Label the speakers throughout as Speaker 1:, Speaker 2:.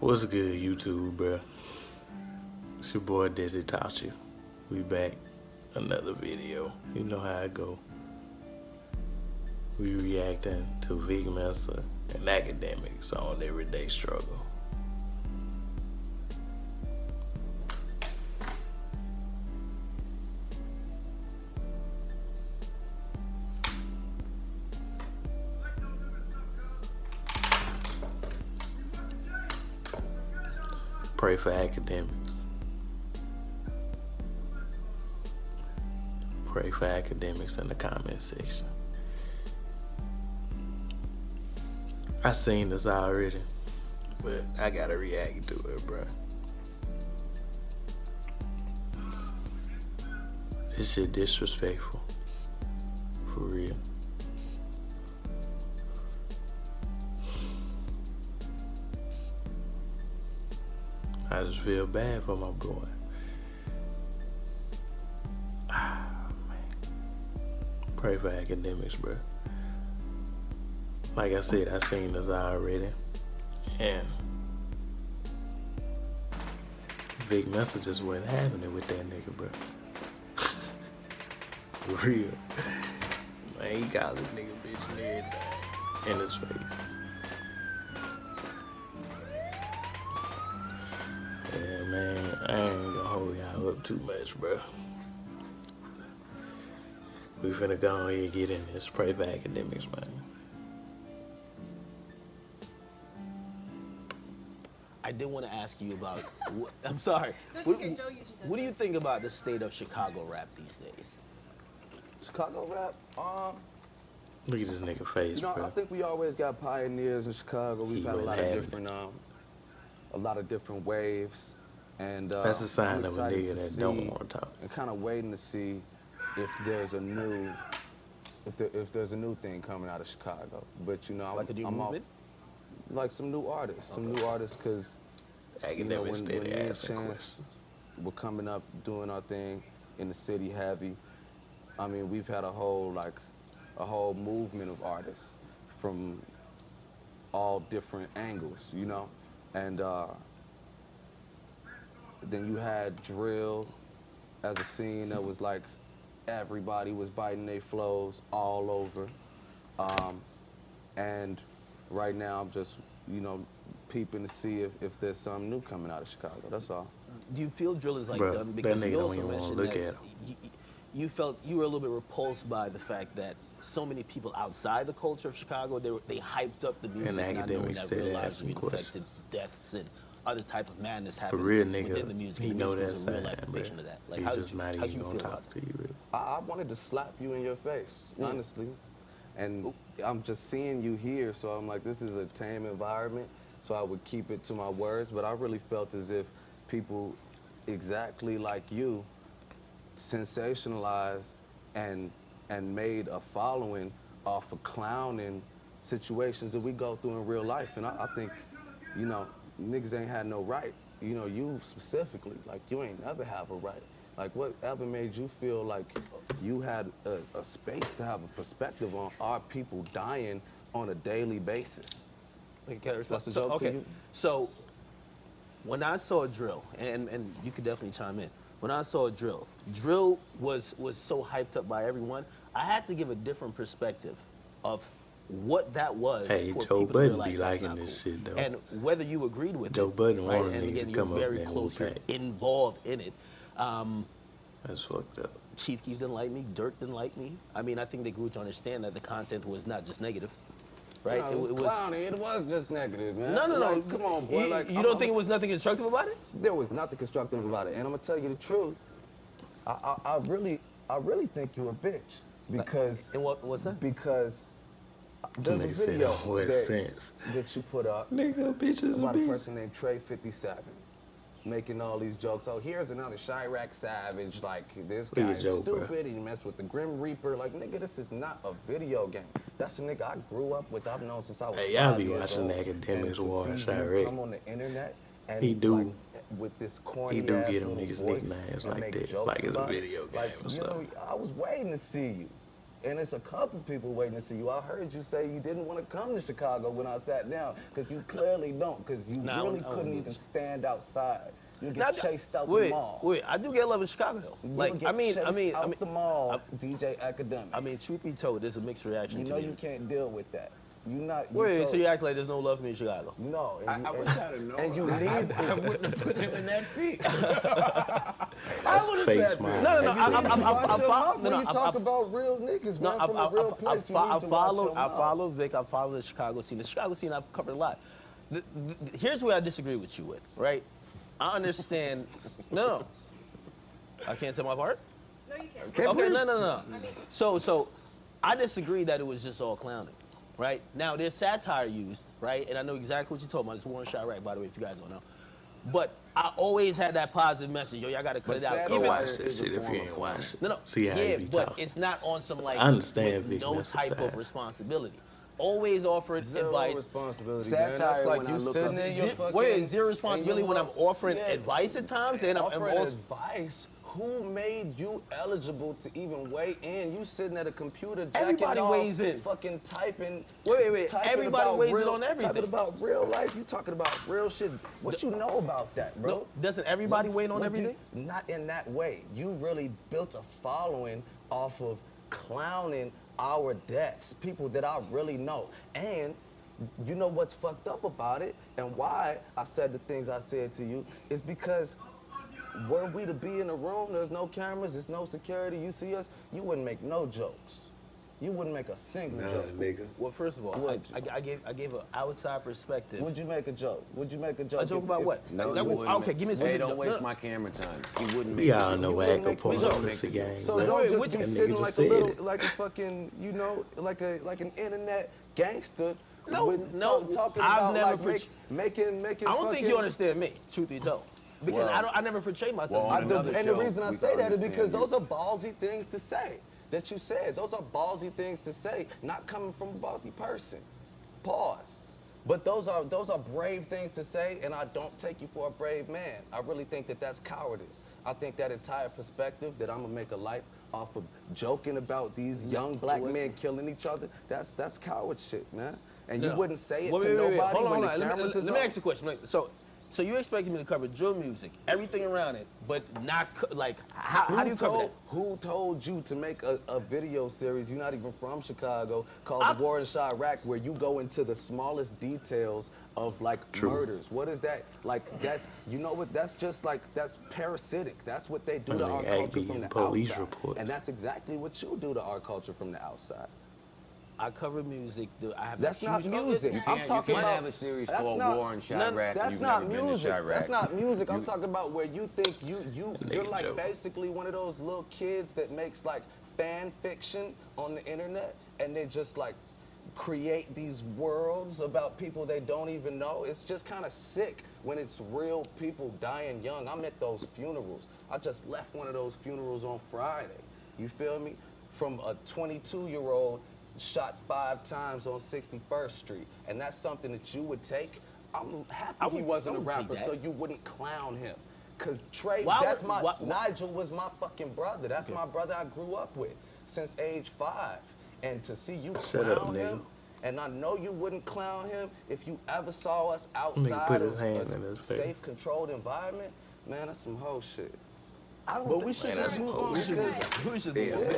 Speaker 1: What's good, YouTube, bro? It's your boy Dezzytaughtyou. We back, another video. You know how it go. We reacting to Mensa and Akademiks on Everyday Struggle. Pray for academics. Pray for academics in the comment section. I seen this already, but I gotta react to it, bro. This shit disrespectful. For real. I just feel bad for my boy. Ah, man. Pray for academics, bro. Like I said, I seen this already. And Mensa just wasn't having it with that nigga, bro. For real. Man, he called this nigga bitch and everything in his face. Yeah, man, I ain't gonna hold y'all up too much, bro. We finna go ahead and get in this. Pray for academics, man.
Speaker 2: I did want to ask you about, I'm sorry, what do you think about the state of Chicago rap these days?
Speaker 3: Chicago rap?
Speaker 1: Look at this nigga face,
Speaker 3: you know,
Speaker 1: bro.
Speaker 3: I think we always got pioneers in Chicago. We've had a lot of different waves, and
Speaker 1: that's a sign of a nigga that don't want to talk.
Speaker 3: And kind of waiting to see if there's a new, if there's a new thing coming out of Chicago. But you know,
Speaker 2: like a new movement,
Speaker 3: like some new artists, because you know, when me and Chance were coming up doing our thing in the city heavy. I mean, we've had a whole movement of artists from all different angles, you know? And then you had drill as a scene that was like everybody was biting their flows all over. And right now I'm just, you know, peeping to see if there's something new coming out of Chicago, that's all.
Speaker 2: Do you feel drill is like
Speaker 1: bro,
Speaker 2: done? Because
Speaker 1: that nigga
Speaker 2: you
Speaker 1: don't
Speaker 2: also
Speaker 1: even want to look at him.
Speaker 2: You felt you were a little bit repulsed by the fact that so many people outside the culture of Chicago, they hyped up the music,
Speaker 1: and academics
Speaker 2: that real lives
Speaker 1: asking
Speaker 2: affected deaths and other type of madness happening
Speaker 1: real nigga,
Speaker 2: within the music.
Speaker 1: he know
Speaker 2: that
Speaker 1: that
Speaker 2: real life
Speaker 1: side,
Speaker 2: relation to that. Like,
Speaker 1: he's just not even
Speaker 2: gonna
Speaker 1: talk to you, really.
Speaker 3: I wanted to slap you in your face, honestly. And I'm just seeing you here, so I'm like, this is a tame environment, so I would keep it to my words, but I really felt as if people exactly like you sensationalized and made a following off of clowning situations that we go through in real life. And I think, you know, niggas ain't had no right. You know, you specifically, like, you ain't never have a right. Like, whatever made you feel like you had a space to have a perspective on our people dying on a daily basis? That's a joke to you?
Speaker 2: So, when I saw drill, and you could definitely chime in, when I saw drill was so hyped up by everyone, I had to give a different perspective of what that was.
Speaker 1: Hey,
Speaker 2: for
Speaker 1: Joe
Speaker 2: people to
Speaker 1: Budden
Speaker 2: realize
Speaker 1: be
Speaker 2: that's
Speaker 1: liking
Speaker 2: not
Speaker 1: this
Speaker 2: cool.
Speaker 1: shit, though.
Speaker 2: And whether you agreed with
Speaker 1: Joe
Speaker 2: it,
Speaker 1: Budden
Speaker 2: right?
Speaker 1: wanted
Speaker 2: And
Speaker 1: niggas
Speaker 2: again,
Speaker 1: to
Speaker 2: you're
Speaker 1: come up
Speaker 2: very
Speaker 1: there and
Speaker 2: close, you're
Speaker 1: whoop
Speaker 2: involved in it.
Speaker 1: That's fucked up.
Speaker 2: Chief Keef didn't like me, Dirk didn't like me. I mean, I think they grew to understand that the content was not just negative, right?
Speaker 3: No, it was clowny. It was just negative, man.
Speaker 2: No.
Speaker 3: Like, come on, boy.
Speaker 2: You don't think it was nothing constructive about it?
Speaker 3: There was nothing constructive about it. And I'm gonna tell you the truth. I really think you're a bitch. Because
Speaker 2: in what sense?
Speaker 3: Because there's a video that you put up
Speaker 1: nigga, bitches
Speaker 3: about a person named Trey57 making all these jokes. Oh, here's another Chirac Savage, like, this guy is stupid, he messed with the Grim Reaper. Like, nigga, this is not a video game. That's a nigga I grew up with, I've known since I was 5 years old.
Speaker 1: Hey, y'all be watching the Academics war and Chirac.
Speaker 3: Come on the internet and
Speaker 1: he do.
Speaker 3: Like, with this corny
Speaker 1: he do
Speaker 3: ass
Speaker 1: get them
Speaker 3: little
Speaker 1: niggas
Speaker 3: voice
Speaker 1: nicknames
Speaker 3: and
Speaker 1: like
Speaker 3: make
Speaker 1: that,
Speaker 3: jokes
Speaker 1: like it's a
Speaker 3: about
Speaker 1: video game
Speaker 3: like,
Speaker 1: or something.
Speaker 3: You know, I was waiting to see you. And it's a couple people waiting to see you. I heard you say you didn't want to come to Chicago when I sat down, because you clearly don't, because you really couldn't even stand outside. You get chased out the mall.
Speaker 2: Wait, I do get love in Chicago though.
Speaker 3: Like, I mean, out the mall, DJ Akademiks.
Speaker 2: I mean, truth be told, there's a mixed reaction to me.
Speaker 3: You know you can't deal with that.
Speaker 2: So you act like there's no love for me in Chicago?
Speaker 3: No.
Speaker 4: I wish I'd have known.
Speaker 3: And you need to.
Speaker 4: I wouldn't have put him in that seat.
Speaker 1: That's fake smile.
Speaker 2: No.
Speaker 3: When you talk about real niggas, man, from a real place, you need to watch your mouth.
Speaker 2: I follow Vic. I follow the Chicago scene. The Chicago scene I've covered a lot. Here's where I disagree with you with, right? I understand. No. I can't tell my part?
Speaker 5: No, you can't.
Speaker 2: Okay, no. So I disagree that it was just all clowning, right? Now, there's satire used, right? And I know exactly what you're talking about. It's Warren Shot Rack, by the way, if you guys don't know. But I always had that positive message. Yo, y'all got to cut it out.
Speaker 1: Go watch that shit if you ain't watched it.
Speaker 2: No.
Speaker 1: See how you be
Speaker 2: but
Speaker 1: talking.
Speaker 2: it's not on some, like,
Speaker 1: I understand
Speaker 2: with no type of responsibility. Always offered advice.
Speaker 3: Responsibility,
Speaker 4: Satire,
Speaker 3: That's like
Speaker 4: when
Speaker 3: you
Speaker 4: I look
Speaker 3: sitting
Speaker 4: up-
Speaker 3: in your fucking...
Speaker 2: Wait, zero responsibility when I'm offering advice at times? And I'm
Speaker 3: offering
Speaker 2: also...
Speaker 3: advice? Who made you eligible to even weigh in? You sitting at a computer jacking
Speaker 2: Everybody
Speaker 3: off,
Speaker 2: weighs in.
Speaker 3: fucking typing.
Speaker 2: Wait.
Speaker 3: typing
Speaker 2: Everybody
Speaker 3: about
Speaker 2: weighs in
Speaker 3: real,
Speaker 2: on everything.
Speaker 3: Talking about real life. You talking about real shit. What you know about that, bro?
Speaker 2: No, doesn't everybody weigh in on everything?
Speaker 3: Not in that way. You really built a following off of clowning our deaths, people that I really know. And you know what's fucked up about it, and why I said the things I said to you, is because were we to be in a room, there's no cameras, there's no security, you see us, you wouldn't make no jokes. You wouldn't make a single joke.
Speaker 1: Nigga.
Speaker 2: Well, first of all, I gave an outside perspective.
Speaker 3: Would you make a joke? Would you make a joke?
Speaker 2: A joke about what?
Speaker 4: No,
Speaker 2: That
Speaker 4: you
Speaker 2: was-
Speaker 4: wouldn't
Speaker 2: okay, give me some
Speaker 4: Hey,
Speaker 2: joke.
Speaker 4: don't waste
Speaker 2: No.
Speaker 4: my camera time. He wouldn't
Speaker 1: We
Speaker 4: make
Speaker 1: all
Speaker 4: it.
Speaker 1: know
Speaker 3: You
Speaker 1: what
Speaker 3: wouldn't
Speaker 1: Echo
Speaker 3: make
Speaker 1: Polo
Speaker 3: me joke.
Speaker 1: pussy game.
Speaker 3: So
Speaker 1: man.
Speaker 3: don't just
Speaker 2: what
Speaker 3: be
Speaker 2: you-
Speaker 3: sitting
Speaker 1: Nigga
Speaker 3: like
Speaker 1: just
Speaker 3: a
Speaker 1: said
Speaker 3: little,
Speaker 1: it.
Speaker 3: like a fucking, you know, like an internet gangster.
Speaker 2: No,
Speaker 3: talking
Speaker 2: I've
Speaker 3: about
Speaker 2: never
Speaker 3: like making.
Speaker 2: I don't think you understand me, truth be told. Because
Speaker 4: Well,
Speaker 2: I never portray myself.
Speaker 4: well,
Speaker 2: as that.
Speaker 4: another
Speaker 3: And the
Speaker 4: show,
Speaker 3: reason I
Speaker 4: we
Speaker 3: say
Speaker 4: can
Speaker 3: that is
Speaker 4: understand
Speaker 3: because
Speaker 4: you.
Speaker 3: those are ballsy things to say. That you said. Those are ballsy things to say, not coming from a ballsy person. Pause. But those are brave things to say, and I don't take you for a brave man. I really think that that's cowardice. I think that entire perspective that I'm gonna make a life off of joking about these young black men killing each other, that's coward shit, man. And you wouldn't say it to nobody when the cameras is
Speaker 2: Let me
Speaker 3: on.
Speaker 2: ask you a question. So you expected me to cover drill music, everything around it, but not like how do you cover that?
Speaker 3: Who told you to make a video series? You're not even from Chicago, called The Warren Shot Rack, where you go into the smallest details of like murders. What is that? Like that's, you know what? That's just like, that's parasitic. That's what they do to our culture from the
Speaker 1: police
Speaker 3: outside.
Speaker 1: reports.
Speaker 3: And that's exactly what you do to our culture from the outside.
Speaker 2: I cover music. I have
Speaker 3: That's not music.
Speaker 4: You
Speaker 3: I'm
Speaker 4: can't
Speaker 3: talking about.
Speaker 4: have a series
Speaker 3: that's
Speaker 4: called
Speaker 3: not-
Speaker 4: Warren Shot Rack.
Speaker 3: That's
Speaker 4: and
Speaker 3: not
Speaker 4: you've never been to
Speaker 3: music.
Speaker 4: Shot Rack.
Speaker 3: That's not music. I'm talking about where you think you're like
Speaker 1: joke.
Speaker 3: basically one of those little kids that makes like fan fiction on the internet, and they just like create these worlds about people they don't even know. It's just kind of sick when it's real people dying young. I'm at those funerals. I just left one of those funerals on Friday. You feel me? From a 22-year-old shot 5 times on 61st Street, and that's something that you would take. I'm happy he wasn't a rapper, so you wouldn't clown him. Cause Trey, Nigel was my fucking brother. That's my brother I grew up with since age 5. And to see you clown him, and I know you wouldn't clown him if you ever saw us outside of a safe, controlled environment, man, that's some whole shit. But we should just move on.
Speaker 2: We should move on.
Speaker 5: To be honest,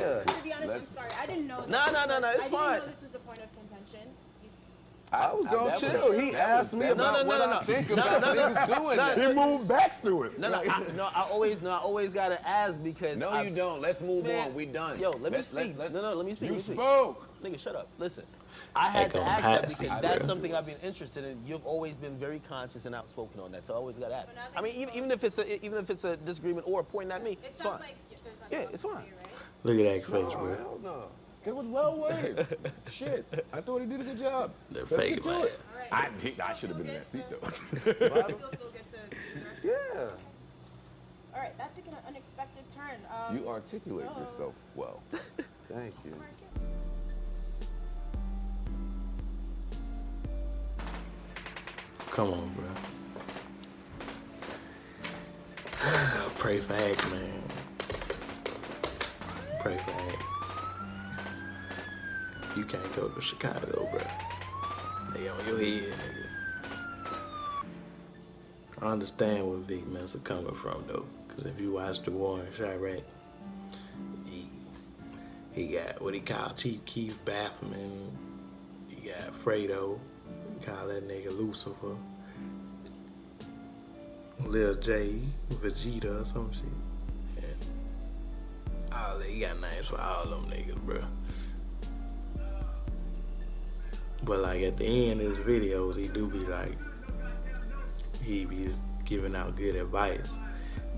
Speaker 5: I'm sorry. I didn't know.
Speaker 2: No, it's
Speaker 5: I
Speaker 2: fine.
Speaker 5: didn't know this was a point of contention.
Speaker 3: I was gonna chill. He asked me about what I think about niggas doing that.
Speaker 4: He moved back to it.
Speaker 2: I always gotta ask because.
Speaker 4: No, you don't. Let's move on. We done.
Speaker 2: Yo, let me speak. Let me speak.
Speaker 4: You spoke.
Speaker 2: Nigga, shut up. Listen, I had to ask that because that's something I've been interested in. You've always been very conscious and outspoken on that, so I always gotta ask. I mean, even if it's a disagreement or a point at me, it's fine.
Speaker 5: Like there's nothing else
Speaker 2: it's
Speaker 5: to
Speaker 2: fine.
Speaker 5: say, right?
Speaker 1: Look at that face, bro.
Speaker 3: Hell no.
Speaker 4: It was well worded. Shit, I thought he did a good job.
Speaker 1: They're
Speaker 4: Let's
Speaker 1: fake
Speaker 4: get to
Speaker 1: laugh.
Speaker 4: it.
Speaker 5: All right.
Speaker 4: I should have been in that seat though.
Speaker 5: Still feel good to.
Speaker 3: Yeah.
Speaker 5: All right, that took an unexpected turn.
Speaker 4: You articulate yourself well.
Speaker 3: Thank you.
Speaker 5: Smart kid.
Speaker 1: Come on, bro. Pray for Act, man. Pray for Act. You can't go to Chicago, bro. They on your head, nigga. I understand where Vic Mensa coming from, though. Because if you watch the war in Chirac, he got what he called Chief Keef Bafferman. He got Fredo. He call that nigga Lucifer. Lil J, Vegeta or some shit. And all that, he got names for all them niggas, bro. But like at the end of his videos, he do be like, he be giving out good advice,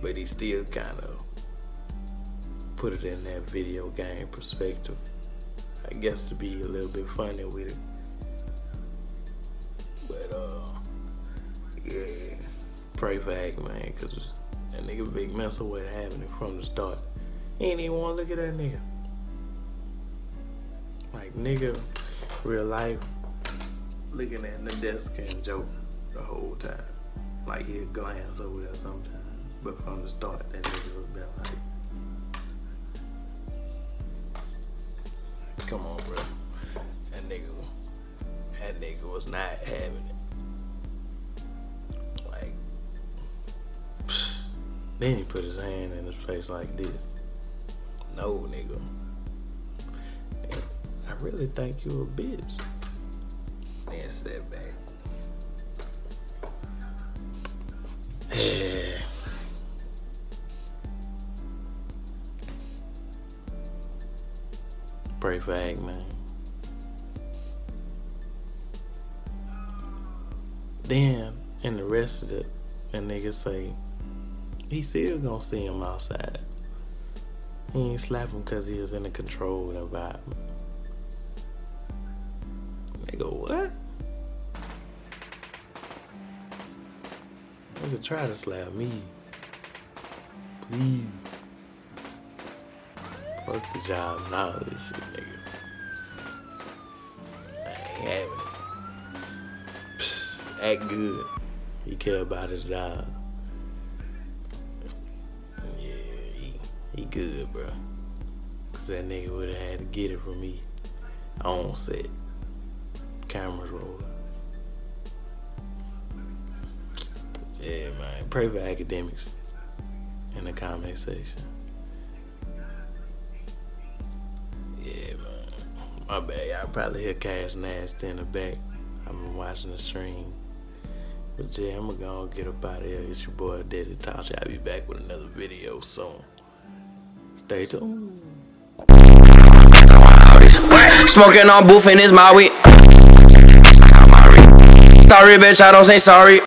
Speaker 1: but he still kind of put it in that video game perspective. I guess to be a little bit funny with it. But yeah, pray for Ak, man, cause that nigga Vic Mensa was having it from the start. He ain't even want to look at that nigga. Like nigga, real life, looking at the desk and joke the whole time. Like he'd glance over there sometimes, but from the start, that nigga was been like, come on, bro. That nigga was not having it. Like, then he put his hand in his face like this. No, nigga. And I really think you a bitch. Man, sit back. Yeah. Pray for Ak, man. Then, in the rest of it, that nigga say, he still gonna see him outside. He ain't slap him cause he was in a controlled environment. Nigga, what? Nigga try to slap me. Please. Fuck the job and all this shit, nigga. I ain't having it. Psst, act good. He care about his job. Yeah, he good, bro. Cause that nigga would've had to get it from me. On set. Cameras rolling. Yeah, man. Pray for Akademiks in the comment section. Yeah, man. My bad. Y'all probably hear Cash Nasty in the back. I've been watching the stream. But yeah, I'm gonna go and get up out of here. It's your boy Dezzytaughtyou. I'll be back with another video soon. Stay tuned.
Speaker 6: Smoking on booth and it's my weed. Sorry, bitch, I don't say sorry.